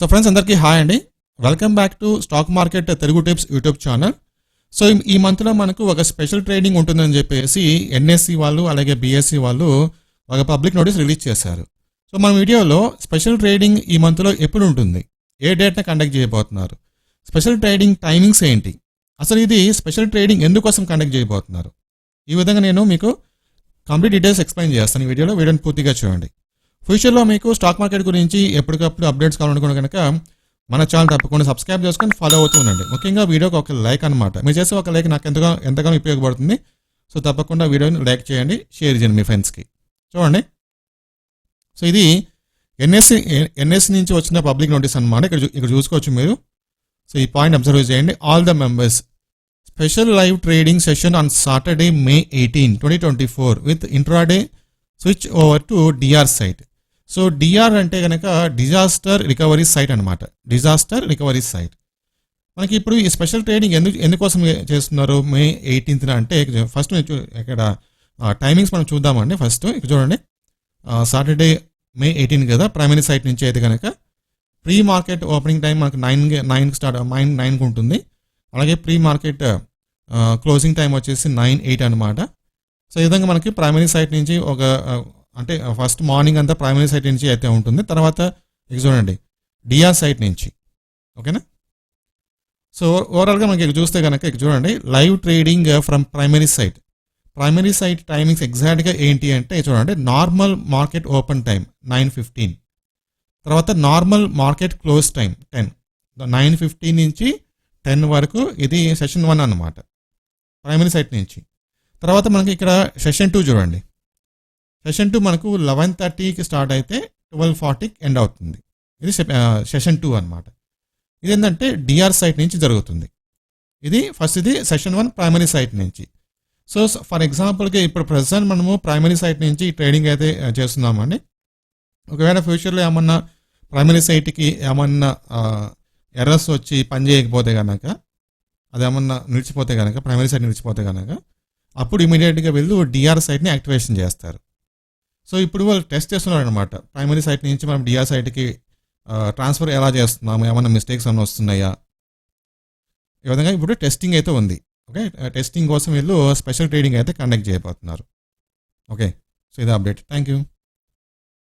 So friends అందరికీ hi అండి. Welcome back to stock market Telugu tips YouTube channel. So ఈ మంత్లో మనకు ఒక స్పెషల్ ట్రేడింగ్ ఉంటుందని చెప్పేసి ఎన్ఎస్సి వాళ్ళు అలాగే బిఎస్సి వాళ్ళు ఒక పబ్లిక్ నోటీస్ రిలీజ్ చేశారు. సో మన వీడియోలో స్పెషల్ ట్రేడింగ్ ఈ మంత్లో ఎప్పుడు ఉంటుంది, ఏ డేట్న కండక్ట్ చేయబోతున్నారు, స్పెషల్ ట్రేడింగ్ టైమింగ్స్ ఏంటి, అసలు ఇది స్పెషల్ ట్రేడింగ్ ఎందుకోసం కండక్ట్ చేయబోతున్నారు, ఈ విధంగా నేను మీకు కంప్లీట్ డీటెయిల్స్ ఎక్స్ప్లెయిన్ చేస్తాను. ఈ వీడియోని పూర్తిగా చూడండి. ఫ్యూచర్లో మీకు స్టాక్ మార్కెట్ గురించి ఎప్పటికప్పుడు అప్డేట్స్ కావాలనుకున్న కనుక మన ఛానల్ తప్పకుండా సబ్స్క్రైబ్ చేసుకొని ఫాలో అవుతూ ఉండండి. ముఖ్యంగా వీడియోకి ఒక లైక్ అనమాట, మీరు చేసే ఒక లైక్ నాకు ఎంతగానో ఉపయోగపడుతుంది. సో తప్పకుండా వీడియోని లైక్ చేయండి, షేర్ చేయండి మీ ఫ్రెండ్స్కి. చూడండి, సో ఇది ఎన్ఎస్సి నుంచి వచ్చిన పబ్లిక్ నోటీస్ అనమాట. ఇక్కడ చూసుకోవచ్చు మీరు. సో ఈ పాయింట్ అబ్జర్వ్ చేయండి. All the members special live trading session on Saturday May 18, 2024 with intraday switch over to DR site. So DR అంటే కనుక డిజాస్టర్ రికవరీ సైట్ అనమాట. Disaster recovery site. మనకి ఇప్పుడు ఈ స్పెషల్ ట్రేడింగ్ ఎందుకోసం చేస్తున్నారు May 18th అంటే ఫస్ట్ ఇక్కడ టైమింగ్స్ మనం చూద్దామండి. ఫస్ట్ ఇక్కడ చూడండి, సాటర్డే May 18 కదా, ప్రైమరీ సైట్ నుంచి అయితే కనుక ప్రీ మార్కెట్ ఓపెనింగ్ టైం మనకు 9కి స్టార్ట్ 9కి ఉంటుంది. అలాగే ప్రీ మార్కెట్ క్లోజింగ్ టైం వచ్చేసి 9-8 అనమాట. సో ఈ విధంగా మనకి ప్రైమరీ సైట్ నుంచి ఒక అంటే ఫస్ట్ మార్నింగ్ అంతా ప్రైమరీ సైట్ నుంచి అయితే ఉంటుంది. తర్వాత ఇక చూడండి డిఆర్ సైట్ నుంచి. ఓకేనా? సో ఓవరాల్గా మనకి ఇక్కడ చూస్తే కనుక ఇక్కడ చూడండి, live trading from primary site. Primary site timings ఎగ్జాక్ట్గా ఏంటి అంటే చూడండి, నార్మల్ మార్కెట్ ఓపెన్ టైం 9:15, తర్వాత నార్మల్ మార్కెట్ క్లోజ్ టైం 10. 9:15 నుంచి 10 వరకు ఇది సెషన్ 1 అన్నమాట ప్రైమరీ సైట్ నుంచి. తర్వాత మనకి ఇక్కడ సెషన్ 2 చూడండి. సెషన్ 2 మనకు 11:30కి స్టార్ట్ అయితే 12:40కి ఎండ్ అవుతుంది. ఇది సెషన్ 2 అనమాట. ఇది ఏంటంటే డిఆర్ సైట్ నుంచి జరుగుతుంది. ఇది ఫస్ట్, ఇది సెషన్ 1 ప్రైమరీ సైట్ నుంచి. సో ఫర్ ఎగ్జాంపుల్గా ఇప్పుడు ప్రజెంట్ మనము ప్రైమరీ సైట్ నుంచి ట్రేడింగ్ అయితే చేస్తున్నామండి. ఒకవేళ ఫ్యూచర్లో ఏమన్నా ప్రైమరీ సైట్కి ఏమన్నా ఎర్రర్స్ వచ్చి పని చేయకపోతే కనుక, అదేమన్నా నిలిచిపోతే కనుక, ప్రైమరీ సైట్ నిలిచిపోతే కనుక అప్పుడు ఇమీడియట్గా వెళ్ళి డిఆర్ సైట్ని యాక్టివేషన్ చేస్తారు. సో ఇప్పుడు వాళ్ళు టెస్ట్ చేస్తున్నారు అనమాట. ప్రైమరీ సైట్ నుంచి మనం డిఆర్ సైట్కి ట్రాన్స్ఫర్ ఎలా చేస్తున్నాము, ఏమైనా మిస్టేక్స్ ఏమైనా వస్తున్నాయా, ఈ విధంగా ఇప్పుడు టెస్టింగ్ అయితే ఉంది. ఓకే, టెస్టింగ్ కోసం వీళ్ళు స్పెషల్ ట్రేడింగ్ అయితే కండక్ట్ చేయబోతున్నారు. ఓకే, సో ఇది అప్డేట్. Thank you.